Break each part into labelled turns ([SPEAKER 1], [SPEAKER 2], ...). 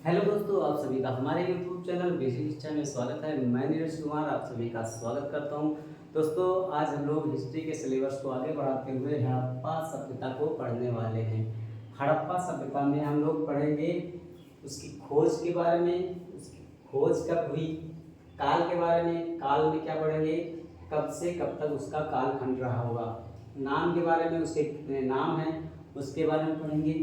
[SPEAKER 1] Hello दोस्तों, आप सभी का हमारे YouTube चैनल बेसिक शिक्षा में स्वागत है। मैं नीरज कुमार आप सभी का स्वागत करता हूं। दोस्तों, आज हम लोग हिस्ट्री के सिलेबस को आगे बढ़ाते हुए हड़प्पा सभ्यता को पढ़ने वाले हैं। हड़प्पा सभ्यता में हम लोग पढ़ेंगे उसकी खोज के बारे में, उसकी खोज कब हुई, काल के बारे में, काल में क्या पढ़ेंगे, कब से कब तक उसका कालखंड रहा होगा, नाम के बारे में, उसके कितने नाम हैं उसके बारे में पढ़ेंगे,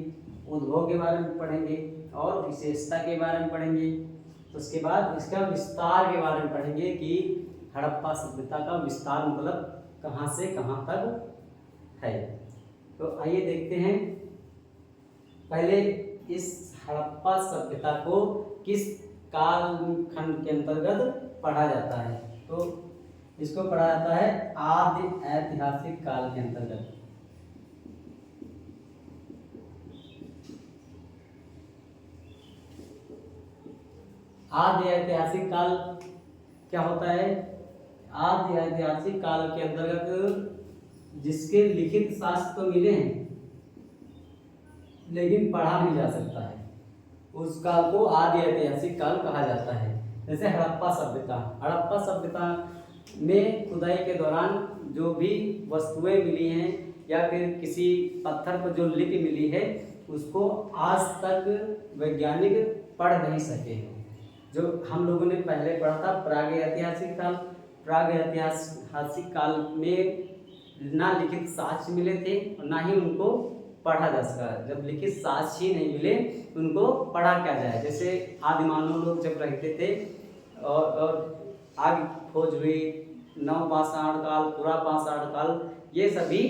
[SPEAKER 1] उद्भव के बारे में पढ़ेंगे और विशेषता के बारे में पढ़ेंगे। उसके बाद इसका विस्तार के बारे में पढ़ेंगे कि हड़प्पा सभ्यता का विस्तार मतलब कहाँ से कहाँ तक है। तो आइए देखते हैं पहले इस हड़प्पा सभ्यता को किस कालखंड के अंतर्गत पढ़ा जाता है। तो इसको पढ़ा जाता है आदि ऐतिहासिक काल के अंतर्गत। आदि ऐतिहासिक काल क्या होता है? आदि ऐतिहासिक काल के अंतर्गत जिसके लिखित शास्त्र तो मिले हैं लेकिन पढ़ा नहीं जा सकता है, उस काल को आदि ऐतिहासिक काल कहा जाता है। जैसे हड़प्पा सभ्यता, हड़प्पा सभ्यता में खुदाई के दौरान जो भी वस्तुएं मिली हैं या फिर किसी पत्थर पर जो लिपि मिली है उसको आज तक वैज्ञानिक पढ़ नहीं सके हैं। जो हम लोगों ने पहले पढ़ा था प्राग ऐतिहासिक काल, प्राग ऐतिहासिक काल में ना लिखित साक्ष्य मिले थे और ना ही उनको पढ़ा जा सका। जब लिखित साक्ष्य ही नहीं मिले उनको पढ़ा क्या जाए। जैसे आदिमानव लोग जब रहते थे और आग खोज हुई, नवपाषाण काल, पुरापाषाण काल, ये सभी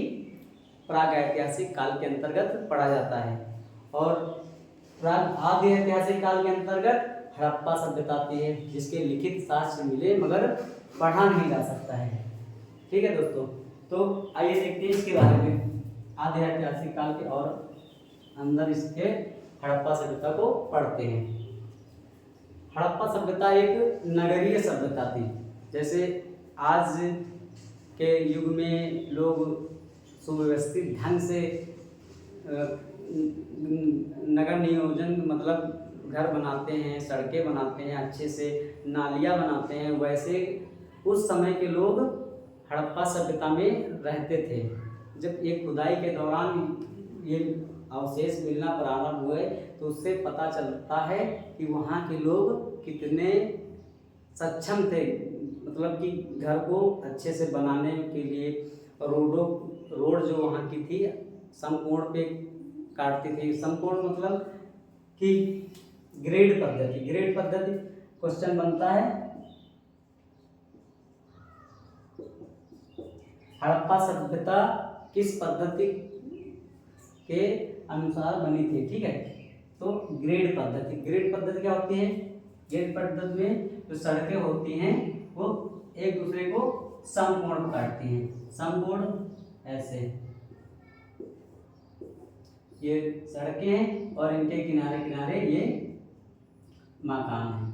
[SPEAKER 1] प्राग ऐतिहासिक काल के अंतर्गत पढ़ा जाता है। और प्राग आदि ऐतिहासिक काल के अंतर्गत हड़प्पा सभ्यता आती है जिसके लिखित साक्ष्य मिले मगर पढ़ा नहीं जा सकता है। ठीक है दोस्तों, तो आइए देखते हैं इसके बारे में आदि ऐतिहासिक काल के और अंदर इसके हड़प्पा सभ्यता को पढ़ते हैं। हड़प्पा सभ्यता एक नगरीय सभ्यता थी। जैसे आज के युग में लोग सुव्यवस्थित ढंग से नगर नियोजन मतलब घर बनाते हैं, सड़कें बनाते हैं, अच्छे से नालियाँ बनाते हैं, वैसे उस समय के लोग हड़प्पा सभ्यता में रहते थे। जब एक खुदाई के दौरान ये अवशेष मिलना प्रारंभ हुए तो उससे पता चलता है कि वहाँ के लोग कितने सक्षम थे, मतलब कि घर को अच्छे से बनाने के लिए रोड जो वहाँ की थी समकोण पे काटती थी। समकोण मतलब कि ग्रेड पद्धति क्वेश्चन बनता है हड़प्पा सभ्यता किस पद्धति के अनुसार बनी थी। ठीक है, तो ग्रेड पद्धति क्या होती है? ग्रेड पद्धति में जो सड़कें होती हैं वो एक दूसरे को समकोण काटती हैं। समकोण ऐसे ये सड़कें हैं और इनके किनारे किनारे ये मकान है,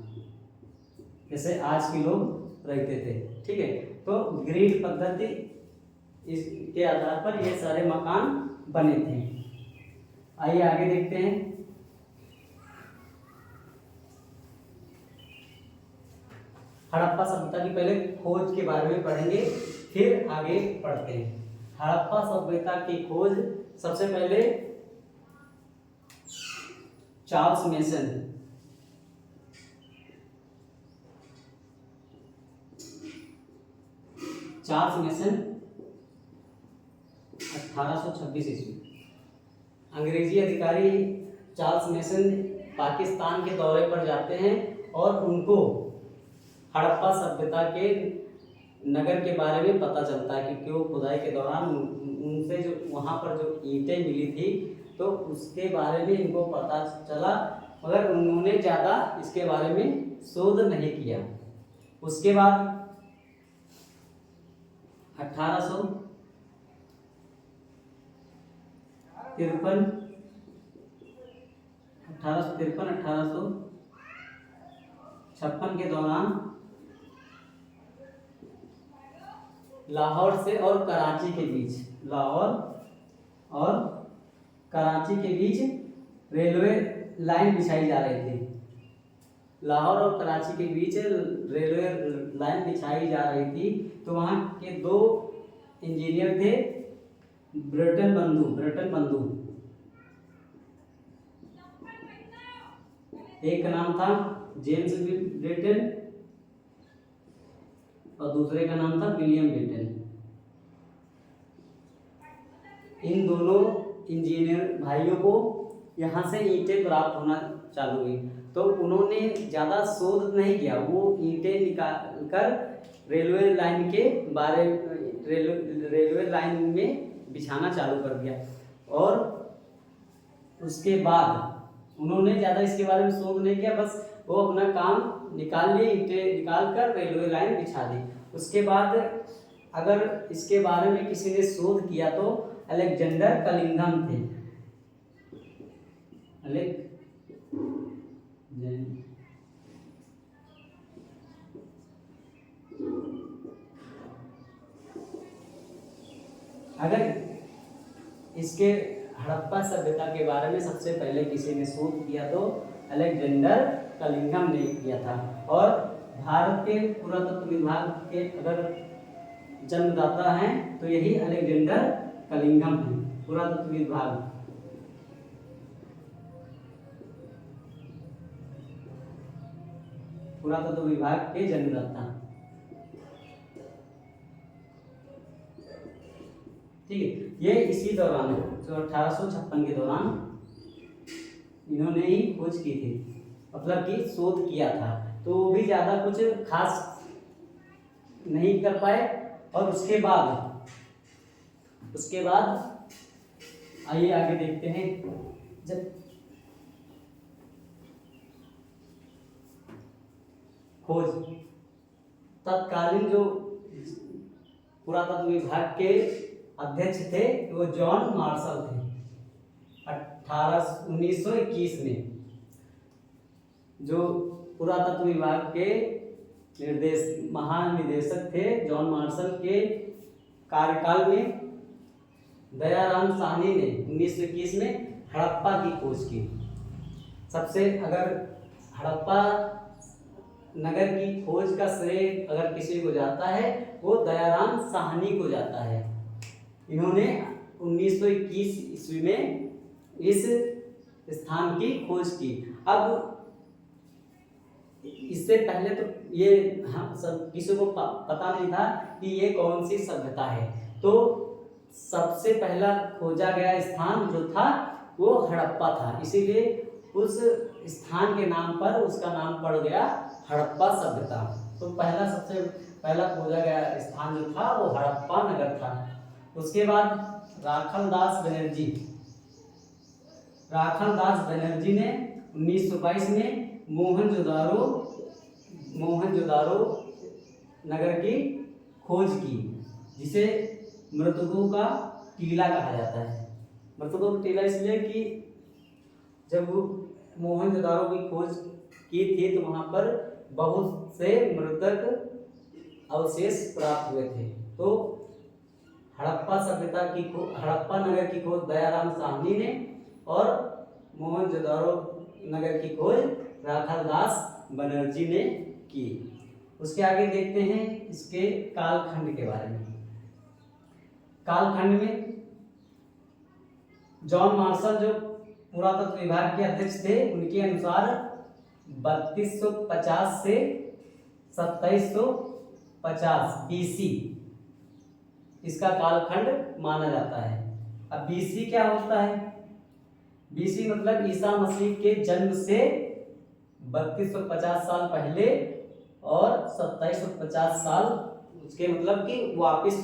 [SPEAKER 1] जैसे आज के लोग रहते थे। ठीक है, तो ग्रिड पद्धति इसके आधार पर ये सारे मकान बने थे। आइए आगे देखते हैं। हड़प्पा सभ्यता की पहले खोज के बारे में पढ़ेंगे, फिर आगे पढ़ते हैं। हड़प्पा सभ्यता की खोज सबसे पहले चार्ल्स मेसन चार्ल्स मेसन 1826 ईस्वी, अंग्रेजी अधिकारी चार्ल्स मेसन पाकिस्तान के दौरे पर जाते हैं और उनको हड़प्पा सभ्यता के नगर के बारे में पता चलता है क्योंकि वो खुदाई के दौरान उनसे जो वहाँ पर जो ईंटें मिली थी तो उसके बारे में इनको पता चला, मगर उन्होंने ज़्यादा इसके बारे में शोध नहीं किया। उसके बाद 1856 के दौरान लाहौर से और कराची के बीच, लाहौर और कराची के बीच रेलवे लाइन बिछाई जा रही थी। लाहौर और कराची के बीच रेलवे लाइन बिछाई जा रही थी, तो वहाँ के दो इंजीनियर थे, ब्रिटन बंधु। एक का नाम था जेम्स ब्रिटन और दूसरे का नाम था विलियम ब्रिटन। इन दोनों इंजीनियर भाइयों को यहाँ से ईंटें प्राप्त होना चालू हुई, तो उन्होंने ज़्यादा शोध नहीं किया, वो ईंटें निकाल कर रेलवे लाइन में बिछाना चालू कर दिया। और उसके बाद उन्होंने ज़्यादा इसके बारे में शोध नहीं किया, बस वो अपना काम निकाल लिए, ईंटें निकाल कर रेलवे लाइन बिछा दी। उसके बाद अगर इसके बारे में किसी ने शोध किया तो अलेक्जेंडर कलिंघम थे। अगर इसके हड़प्पा सभ्यता के बारे में सबसे पहले किसी ने शोध किया तो अलेक्जेंडर कलिंघम ने किया था। और भारत के पुरातत्व विभाग के अगर जन्मदाता हैं तो यही अलेक्जेंडर कलिंघम है, पुरातत्व विभाग के जन्मदाता। ठीक है, ये इसी दौरान जो 1856 के दौरान इन्होंने ही खोज की थी, मतलब कि शोध किया था, तो वो भी ज़्यादा कुछ खास नहीं कर पाए। और उसके बाद आइए आगे देखते हैं। जब खोज तत्कालीन जो पुरातत्व विभाग के अध्यक्ष थे वो जॉन मार्शल थे। 1921 में जो पुरातत्व विभाग के महानिदेशक थे, जॉन मार्शल के कार्यकाल में दयाराम साहनी ने 1921 में हड़प्पा की खोज की। सबसे अगर हड़प्पा नगर की खोज का श्रेय अगर किसी को जाता है वो दयाराम साहनी को जाता है। इन्होंने 1921 ईस्वी में इस स्थान की खोज की। अब इससे पहले तो ये सब किसी को पता नहीं था कि ये कौन सी सभ्यता है, तो सबसे पहला खोजा गया स्थान जो था वो हड़प्पा था, इसीलिए उस स्थान के नाम पर उसका नाम पड़ गया हड़प्पा सभ्यता। तो सबसे पहला खोजा गया स्थान जो था वो हड़प्पा नगर था। उसके बाद राखल दास बनर्जी ने 1922 में मोहनजोदारो नगर की खोज की, जिसे मृतकों का टीला कहा जाता है। मृतकों का टीला इसलिए कि जब मोहनजोदारो की खोज की थी तो वहाँ पर बहुत से मृतक अवशेष प्राप्त हुए थे। तो हड़प्पा नगर की खोज दयाराम साहनी ने और मोहनजोदारो नगर की खोज राखल दास बनर्जी ने की। उसके आगे देखते हैं इसके कालखंड के बारे में। कालखंड में जॉन मार्शल जो पुरातत्व विभाग के अध्यक्ष थे उनके अनुसार 3250 से 2750 बीसी इसका कालखंड माना जाता है। अब बीसी क्या होता है? बीसी मतलब ईसा मसीह के जन्म से 3250 साल पहले और 2750 साल उसके मतलब कि वापस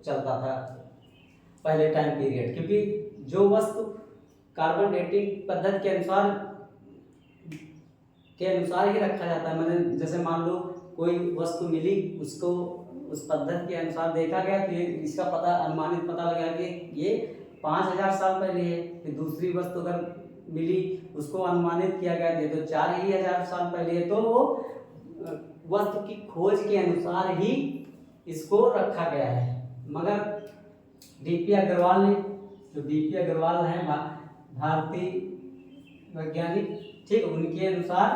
[SPEAKER 1] चलता था पहले टाइम पीरियड, क्योंकि जो वस्तु कार्बन डेटिंग पद्धति के अनुसार ही रखा जाता है। मैंने जैसे मान लो कोई वस्तु मिली, उसको उस पद्धति के अनुसार देखा गया तो ये इसका अनुमानित पता लगा कि ये 5000 साल पहले है। फिर दूसरी वस्तु अगर मिली उसको अनुमानित किया गया तो 4000 साल पहले है। तो वो वस्तु की खोज के अनुसार ही इसको रखा गया है। मगर डीपी अग्रवाल हैं भारतीय वैज्ञानिक, ठीक, उनके अनुसार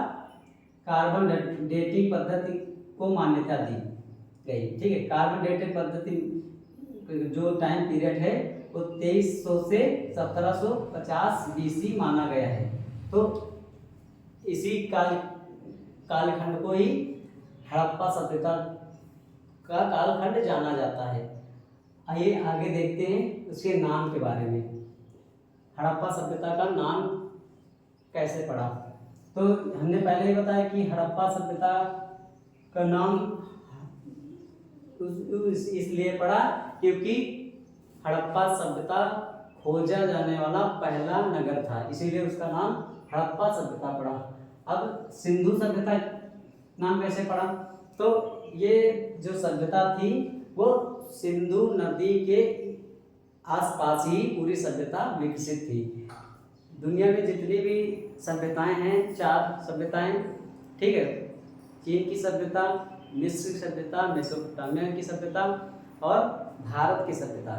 [SPEAKER 1] कार्बन डेटिंग पद्धति को मान्यता दी गई। ठीक है, कार्बन डेटिंग पद्धति जो टाइम पीरियड है वो 2300 से 1750 BC माना गया है। तो इसी कालखंड को ही हड़प्पा सभ्यता का कालखंड जाना जाता है। आइए आगे देखते हैं उसके नाम के बारे में। हड़प्पा सभ्यता का नाम कैसे पड़ा? तो हमने पहले ही बताया कि हड़प्पा सभ्यता का नाम इसलिए पड़ा क्योंकि हड़प्पा सभ्यता खोजा जाने वाला पहला नगर था, इसीलिए उसका नाम हड़प्पा सभ्यता पड़ा। अब सिंधु सभ्यता नाम कैसे पड़ा? तो ये जो सभ्यता थी वो सिंधु नदी के आसपास ही पूरी सभ्यता विकसित थी। दुनिया में जितनी भी सभ्यताएं हैं, 4 सभ्यताएं, ठीक है, चीन की सभ्यता, मिस्र की सभ्यता, मेसोपोटामिया की सभ्यता और भारत की सभ्यता,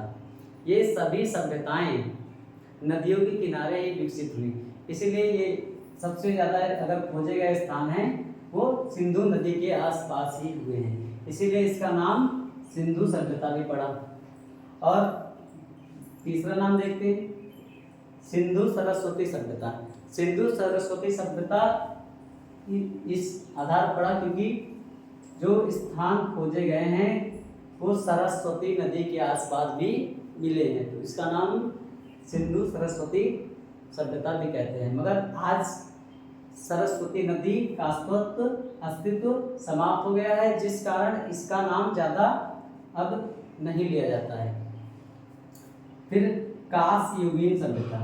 [SPEAKER 1] ये सभी सभ्यताएं नदियों के किनारे ही विकसित हुई। इसीलिए ये सबसे ज़्यादा अगर खोजे गए स्थान हैं वो सिंधु नदी के आसपास ही हुए हैं, इसीलिए इसका नाम सिंधु सभ्यता भी पड़ा। और तीसरा नाम देखते हैं, सिंधु सरस्वती सभ्यता। सिंधु सरस्वती सभ्यता इस आधार पड़ा क्योंकि जो स्थान खोजे गए हैं वो सरस्वती नदी के आसपास भी मिले हैं, तो इसका नाम सिंधु सरस्वती सभ्यता भी कहते हैं। मगर आज सरस्वती नदी का अस्तित्व समाप्त हो गया है, जिस कारण इसका नाम ज़्यादा अब नहीं लिया जाता है। फिर कांस्ययुगीन सभ्यता,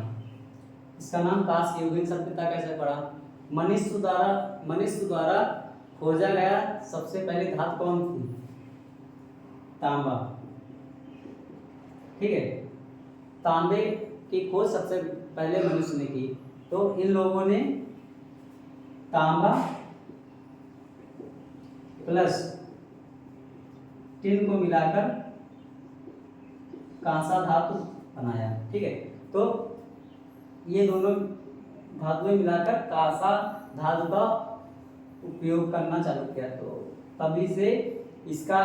[SPEAKER 1] इसका नाम कांस्ययुगीन सभ्यता कैसे पड़ा? मनुष्य द्वारा खोजा गया सबसे पहली धातु कौन थी? तांबा। ठीक है, तांबे की खोज सबसे पहले मनुष्य ने की। तो इन लोगों ने तांबा प्लस टिन को मिलाकर कांसा धातु बनाया। ठीक है, तो ये दोनों धातुएं मिलाकर कांसा धातु का उपयोग करना चालू किया, तो तभी से इसका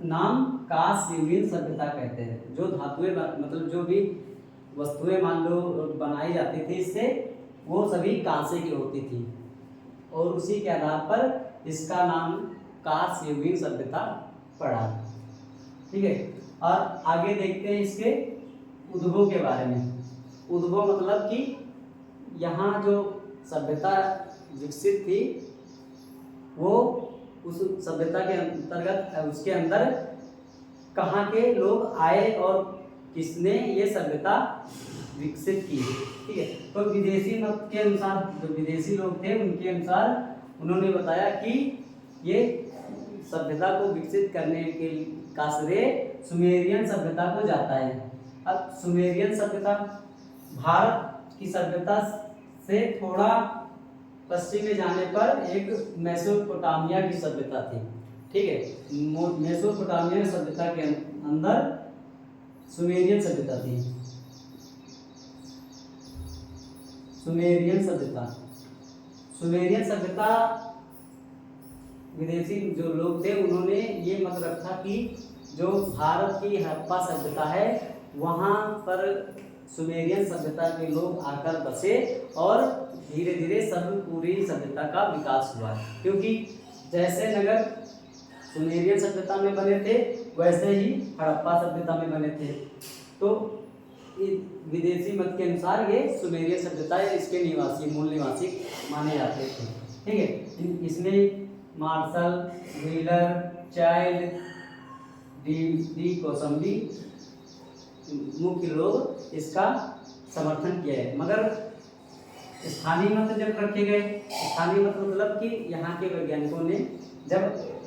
[SPEAKER 1] नाम कांस्ययुगीन सभ्यता कहते हैं। जो धातुएं मतलब जो भी वस्तुएं मान लो बनाई जाती थी इससे, वो सभी कांसे की होती थी और उसी के आधार पर इसका नाम कांस्ययुगीन सभ्यता पड़ा। ठीक है, और आगे देखते हैं इसके उद्भव के बारे में। उद्भव मतलब कि यहाँ जो सभ्यता विकसित थी वो उस सभ्यता के अंतर्गत उसके अंदर कहाँ के लोग आए और किसने ये सभ्यता विकसित की। ठीक है, तो विदेशी मत के अनुसार जो विदेशी लोग थे उनके अनुसार उन्होंने बताया कि ये सभ्यता को विकसित करने के का श्रेय सुमेरियन सभ्यता को जाता है। अब सुमेरियन सभ्यता भारत की सभ्यता से थोड़ा पश्चिम में जाने पर एक मेसोपोटामिया की सभ्यता थी। ठीक है, मेसोपोटामिया सभ्यता के अंदर सुमेरियन सभ्यता थी। सुमेरियन सभ्यता विदेशी जो लोग थे उन्होंने ये मत रखा कि जो भारत की हड़प्पा सभ्यता है वहाँ पर सुमेरियन सभ्यता के लोग आकर बसे और धीरे धीरे सब पूरी सभ्यता का विकास हुआ, क्योंकि जैसे नगर सुमेरियन सभ्यता में बने थे वैसे ही हड़प्पा सभ्यता में बने थे। तो विदेशी मत के अनुसार ये सुमेरियन सभ्यता या इसके मूल निवासी माने जाते थे। ठीक है, इसमें Marshall, Wheeler, Childe, D Kosambi मुख्य लोग इसका समर्थन किया है। मगर स्थानीय मत जब रखे गए, स्थानीय मत मतलब कि यहाँ के वैज्ञानिकों ने जब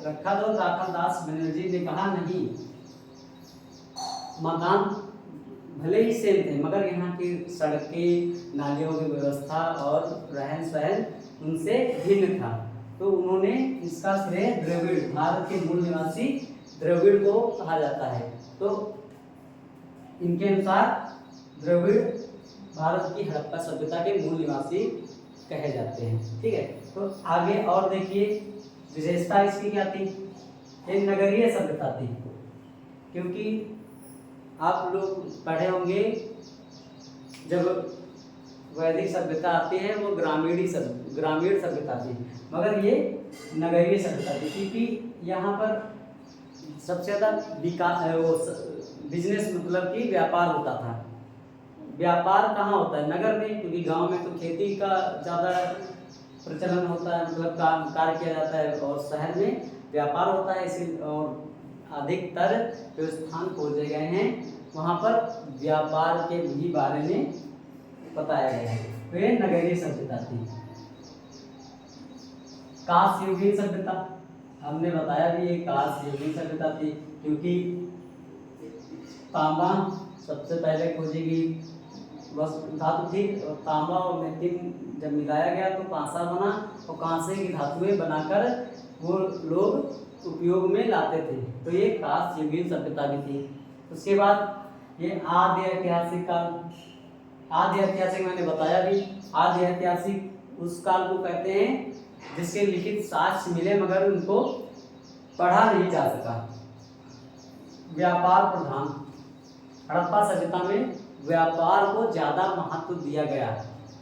[SPEAKER 1] रखा तो राखल दास बनर्जी ने कहा नहीं, मकान भले ही सेम थे मगर यहाँ की सड़कें, नालियों की व्यवस्था और रहन सहन उनसे भिन्न था। तो उन्होंने इसका श्रेय द्रविड़, भारत के मूल निवासी द्रविड़ को कहा जाता है। तो इनके अनुसार द्रविड़ भारत की हड़प्पा सभ्यता के मूल निवासी कहे जाते हैं। ठीक है, तो आगे और देखिए विशेषता इसकी क्या थी, ये नगरीय सभ्यता थी, क्योंकि आप लोग पढ़े होंगे जब वैदिक सभ्यता आती है वो ग्रामीण सभ्यता थी, मगर ये नगरीय सभ्यता थी, क्योंकि यहाँ पर सबसे ज़्यादा बिजनेस मतलब कि व्यापार होता था। व्यापार कहाँ होता है, नगर में, क्योंकि गांव में तो खेती का ज़्यादा प्रचलन होता है, मतलब काम कार्य किया जाता है, और शहर में व्यापार होता है। इसी और अधिकतर जो स्थान खोजे गए हैं वहाँ पर व्यापार के भी बारे में बताया गया है, तो ये नगरीय सभ्यता थी। कांस्य युगीन सभ्यता, हमने बताया भी ये कांस्य युगीन सभ्यता थी, क्योंकि तांबा सबसे पहले खोजी गई धातु थी, और तांबा और मैग्नीशियम जब मिलाया गया तो कांसा बना, और कांसे की धातुएं बनाकर वो लोग उपयोग में लाते थे, तो ये कांस्य युगीन सभ्यता भी थी। उसके बाद ये आदि ऐतिहासिक काल, आदि ऐतिहासिक मैंने बताया भी, आदि ऐतिहासिक उस काल को कहते हैं जिसके लिखित साक्ष्य मिले मगर उनको पढ़ा नहीं जा सका। व्यापार प्रधान, हड़प्पा सभ्यता में व्यापार को ज़्यादा महत्व दिया गया,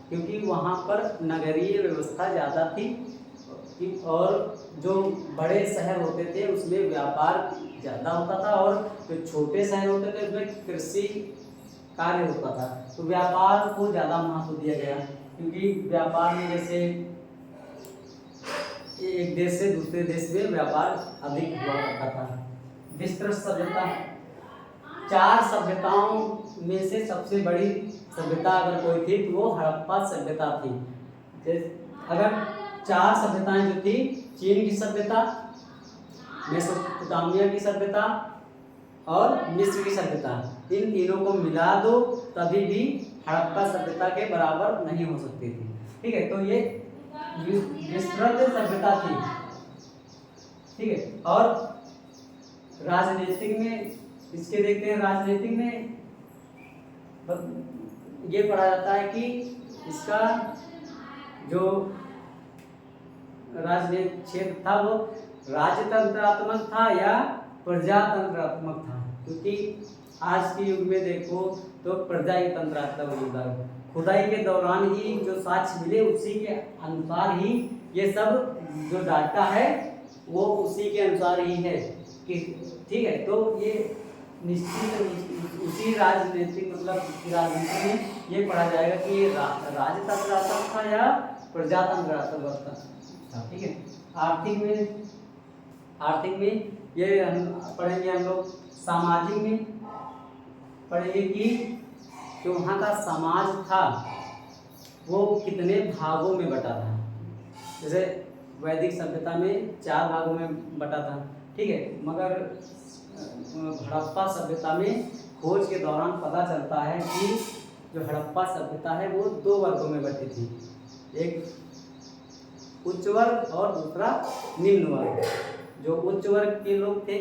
[SPEAKER 1] क्योंकि वहाँ पर नगरीय व्यवस्था ज़्यादा थी, और जो बड़े शहर होते थे उसमें व्यापार ज़्यादा होता था, और जो छोटे शहर होते थे उसमें कृषि कार्य होता था, तो व्यापार को ज़्यादा महत्व दिया गया, क्योंकि व्यापार में जैसे एक देश से दूसरे देश में व्यापार अधिक हुआ करता था। विस्तृत सभ्यता, 4 सभ्यताओं में से सबसे बड़ी सभ्यता अगर कोई थी तो वो हड़प्पा सभ्यता थी। अगर 4 सभ्यताएं जो थी, चीन की सभ्यता, मेसोपोटामिया की सभ्यता और मिस्र की सभ्यता, इन तीनों को मिला दो तभी भी हड़प्पा सभ्यता के बराबर नहीं हो सकती थी। ठीक है, तो ये विस्तृत सभ्यता थी। ठीक है, और राजनीतिक में इसके देखते हैं, राजनीतिक में ये पढ़ा जाता है कि इसका जो राजनीतिक क्षेत्र था वो राजतंत्रात्मक था या प्रजातंत्रात्मक था, क्योंकि आज के युग में देखो तो प्रजातंत्रात्मक युग है। खुदाई के दौरान ही जो साक्ष्य मिले उसी के अनुसार ही ये सब जो डाटा है वो उसी के अनुसार ही है कि ठीक है, तो ये निश्चित उसी राजनीतिक मतलब राजनीति में ये पढ़ा जाएगा कि ये राजतंत्रात्मक था या प्रजातंत्रात्मक था। ठीक है, आर्थिक में ये हम पढ़ेंगे, हम लोग सामाजिक में पढ़ेंगे कि जो वहाँ का समाज था वो कितने भागों में बटा था। जैसे वैदिक सभ्यता में 4 भागों में बटा था। ठीक है, मगर हड़प्पा सभ्यता में खोज के दौरान पता चलता है कि जो हड़प्पा सभ्यता है वो 2 वर्गों में बटी थी, एक उच्च वर्ग और दूसरा निम्न वर्ग। जो उच्च वर्ग के लोग थे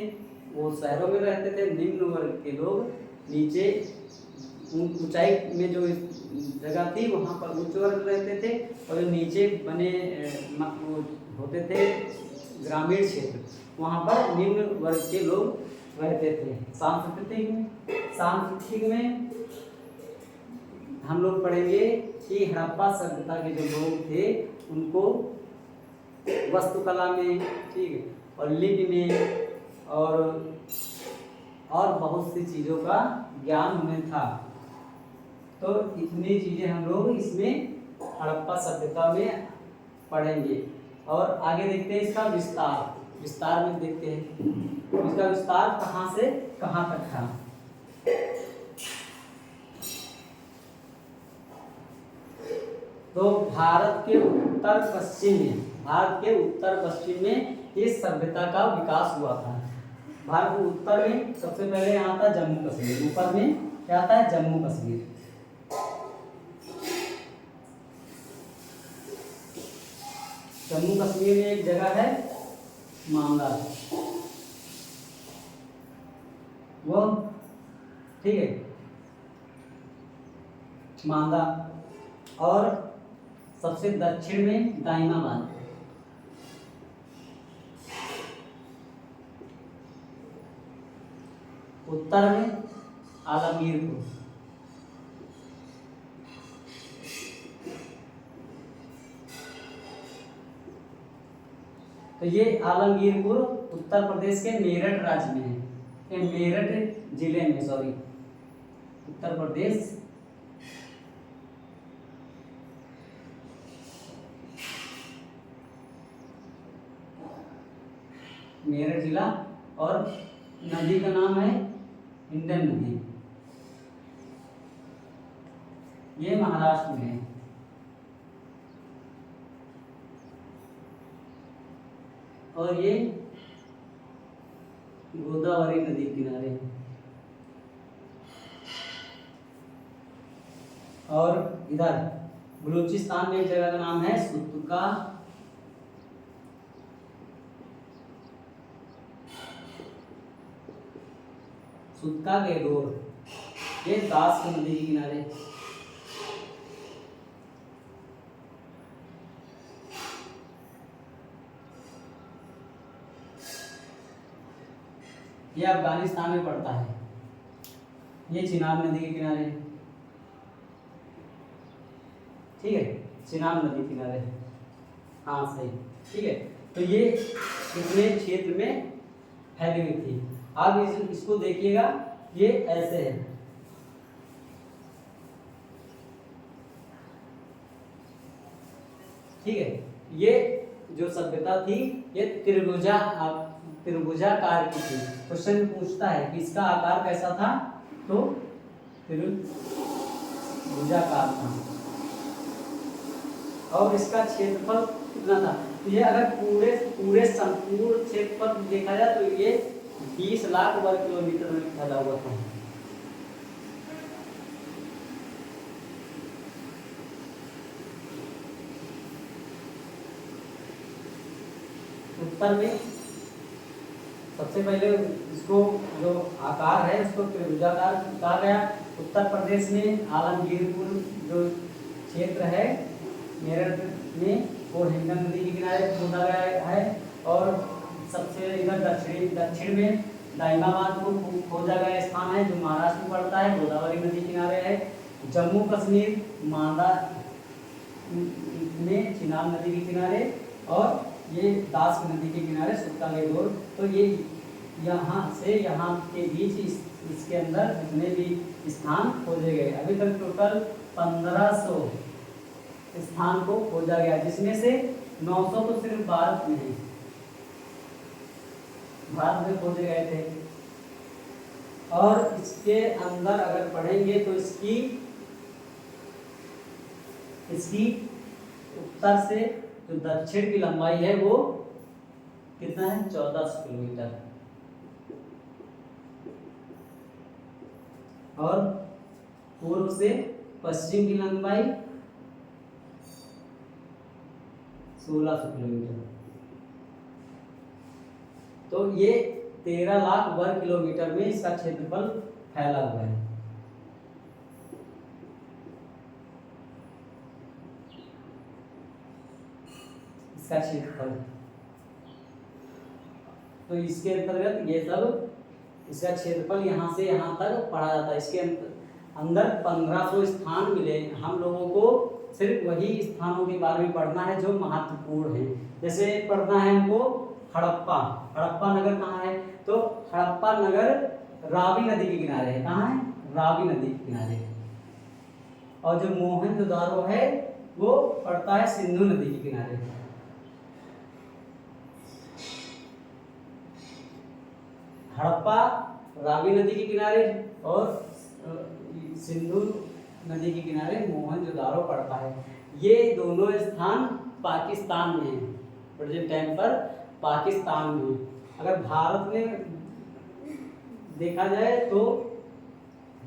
[SPEAKER 1] वो शहरों में रहते थे, निम्न वर्ग के लोग नीचे ऊंचाई में जो जगह थी वहाँ पर उच्च वर्ग रहते थे, और जो नीचे बने होते थे ग्रामीण क्षेत्र वहाँ पर निम्न वर्ग के लोग रहते थे। सांस्कृतिक में हम लोग पढ़ेंगे कि हड़प्पा सभ्यता के जो लोग थे उनको वास्तुकला में, ठीक है, और लिपि में और बहुत सी चीज़ों का ज्ञान उन्हें था। तो इतनी चीज़ें हम लोग इसमें हड़प्पा सभ्यता में पढ़ेंगे। और आगे देखते हैं इसका विस्तार में देखते हैं इसका विस्तार कहाँ से कहाँ तक था। तो भारत के उत्तर पश्चिम में इस सभ्यता का विकास हुआ था। भारत के उत्तर में सबसे पहले यहाँ था जम्मू कश्मीर, ऊपर में क्या आता है जम्मू कश्मीर। जम्मू कश्मीर में एक जगह है मांदा, वो ठीक है मांदा, और सबसे दक्षिण में दाइमाबाद, उत्तर में आलमगीरपुर, तो ये आलमगीरपुर उत्तर प्रदेश के मेरठ राज्य में है, ये मेरठ जिले में, सॉरी, उत्तर प्रदेश मेरठ जिला, और नदी का नाम है हिंडन नदी, ये महाराष्ट्र में है। और ये गोदावरी नदी किनारे है। और इधर बलूचिस्तान में एक जगह का नाम है सुतका, सुतका गेडोर, ये दास नदी के किनारे। ये अफगानिस्तान में पड़ता है, ये चिनाब नदी के किनारे, ठीक है, चिनाब नदी के किनारे, हाँ सही, ठीक है। तो ये इतने क्षेत्र में फैली हुई थी। अब इसको देखिएगा, ये ऐसे है, ठीक है। ये जो सभ्यता थी ये त्रिभुजाकार की थी। क्वेश्चन पूछता है कि इसका आकार कैसा था, तो त्रिभुजाकार था। और इसका क्षेत्रफल कितना था, तो ये अगर पूरे संपूर्ण क्षेत्रफल देखा जाए तो ये 20 लाख वर्ग किलोमीटर में फैला हुआ था। उत्तर में सबसे पहले इसको जो आकार है उसको त्रिभुजाकार कहा गया। उत्तर प्रदेश में आलमगीरपुर जो क्षेत्र है मेरठ में, वो हिंडन नदी के किनारे खोदा गया है। और सबसे इधर दक्षिण में दाइमाबाद को खोजा गया स्थान है जो महाराष्ट्र में पड़ता है, गोदावरी नदी किनारे है। जम्मू कश्मीर मांदा में चिनाब नदी के किनारे, और ये दास नदी के किनारे सुतका गेडोर। तो ये यहाँ से यहाँ के बीच इसके अंदर जितने भी स्थान खोजे गए, अभी तक टोटल 1500 स्थान को खोजा गया, जिसमें से 900 तो सिर्फ भारत में है, भारत में खोजे गए थे। और इसके अंदर अगर पढ़ेंगे तो इसकी उत्तर से जो दक्षिण की लंबाई है वो कितना है, 1400 किलोमीटर। और पूर्व से पश्चिम की लंबाई 1600 किलोमीटर। तो ये 13 लाख वर्ग किलोमीटर में इसका क्षेत्रफल फैला हुआ है। इसका क्षेत्रफल, तो इसके अंतर्गत ये सब इसका क्षेत्रफल यहाँ से यहाँ तक पढ़ा जाता है। इसके अंदर 1500 स्थान मिले हम लोगों को। सिर्फ वही स्थानों के बारे में पढ़ना है जो महत्वपूर्ण है। जैसे पढ़ना है हमको हड़प्पा। हड़प्पा नगर कहाँ है, तो हड़प्पा नगर रावी नदी के किनारे है। कहाँ है, रावी नदी के किनारे। और जो मोहनजोदारो है वो पड़ता है सिंधु नदी के किनारे। हड़प्पा रावी नदी के किनारे और सिंधु नदी के किनारे मोहनजोदारो पड़ता है। ये दोनों स्थान पाकिस्तान में है, प्रेजेंट टाइम पर पाकिस्तान में। अगर भारत में देखा जाए तो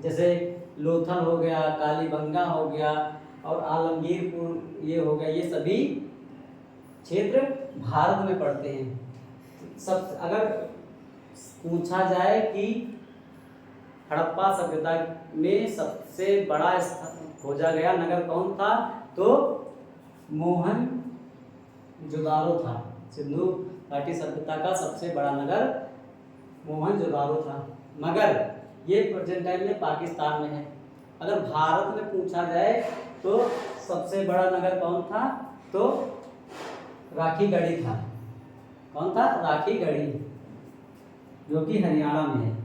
[SPEAKER 1] जैसे लोथल हो गया, कालीबंगा हो गया और आलमगीरपुर ये हो गया, ये सभी क्षेत्र भारत में पड़ते हैं। सब अगर पूछा जाए कि हड़प्पा सभ्यता में सबसे बड़ा खोजा गया नगर कौन था, तो मोहनजोदारो था। सिंधु घाटी सभ्यता का सबसे बड़ा नगर मोहनजोदारो था, मगर ये प्रेजेंट टाइम में पाकिस्तान में है। अगर भारत में पूछा जाए तो सबसे बड़ा नगर कौन था, तो राखीगढ़ी था। कौन था? राखीगढ़ी, जो कि हरियाणा में है।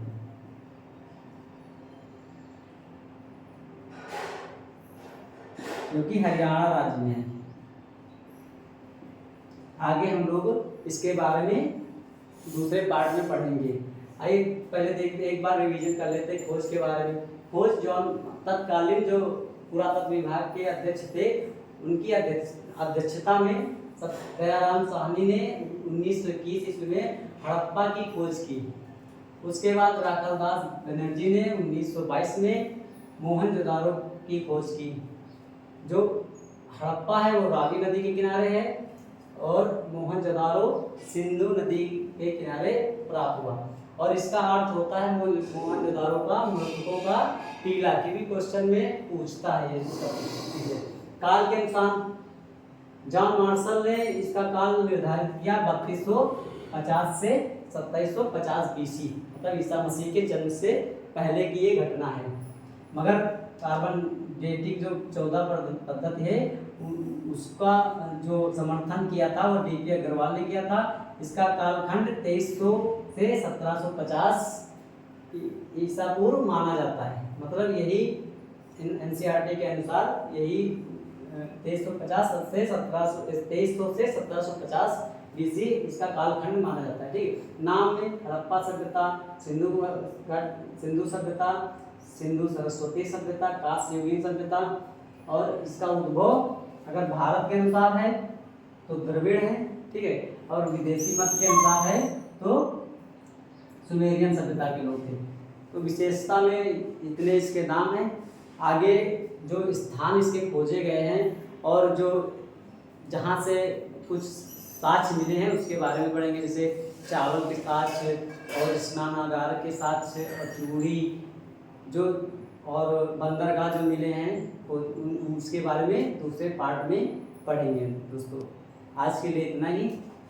[SPEAKER 1] जो कि हरियाणा राज्य में है। आगे हम लोग इसके बारे में दूसरे पार्ट में पढ़ेंगे। आइए पहले देखते, एक बार रिवीजन कर लेते हैं खोज के बारे में। खोज जॉन तत्कालीन जो पुरातत्व विभाग के अध्यक्ष थे, उनकी अध्यक्षता में दयाराम साहनी ने 1921 ईस्वी में हड़प्पा की खोज की। उसके बाद राखालदास बनर्जी ने 1922 में मोहनजोदारो की खोज की। जो हड़प्पा है वो रावी नदी के किनारे है और मोहनजोदारो सिंधु नदी के किनारे प्राप्त हुआ। और इसका अर्थ होता है मोहनजोदारो का मूर्तिकों का टीला, की भी क्वेश्चन में पूछता है ये सब। काल के अनुसार जॉन मार्शल ने इसका काल निर्धारित किया 3250 से 2750 बीसी, मतलब ईसा मसीह के जन्म से पहले की ये घटना है। मगर कार्बन डेटिंग जो 14 पद्धति है उसका जो समर्थन किया था वो डीपी अग्रवाल ने किया था। इसका कालखंड 2300 से 1750 ईसा पूर्व माना जाता है। मतलब यही एनसीईआरटी के अनुसार यही 2350 से 1750 बीसी इसका कालखंड माना जाता है। ठीक, नाम में हड़प्पा सभ्यता, सिंधु सभ्यता, सिंधु सरस्वती सभ्यता, कांस्ययुगीन सभ्यता। और इसका उद्भव अगर भारत के अनुसार है तो द्रविड़ है, ठीक है, और विदेशी मत के अनुसार है तो सुमेरियन सभ्यता के लोग थे। तो विशेषता में इतने इसके नाम हैं। आगे जो स्थान इसके खोजे गए हैं और जो जहाँ से कुछ साक्ष्य मिले हैं उसके बारे में पढ़ेंगे, जैसे चावल के साक्ष्य और स्नानागार के साक्ष्य और चूड़ी जो और बंदरगाह जो मिले हैं उसके बारे में दूसरे पार्ट में पढ़ेंगे। दोस्तों आज के लिए इतना ही,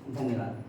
[SPEAKER 1] धन्यवाद।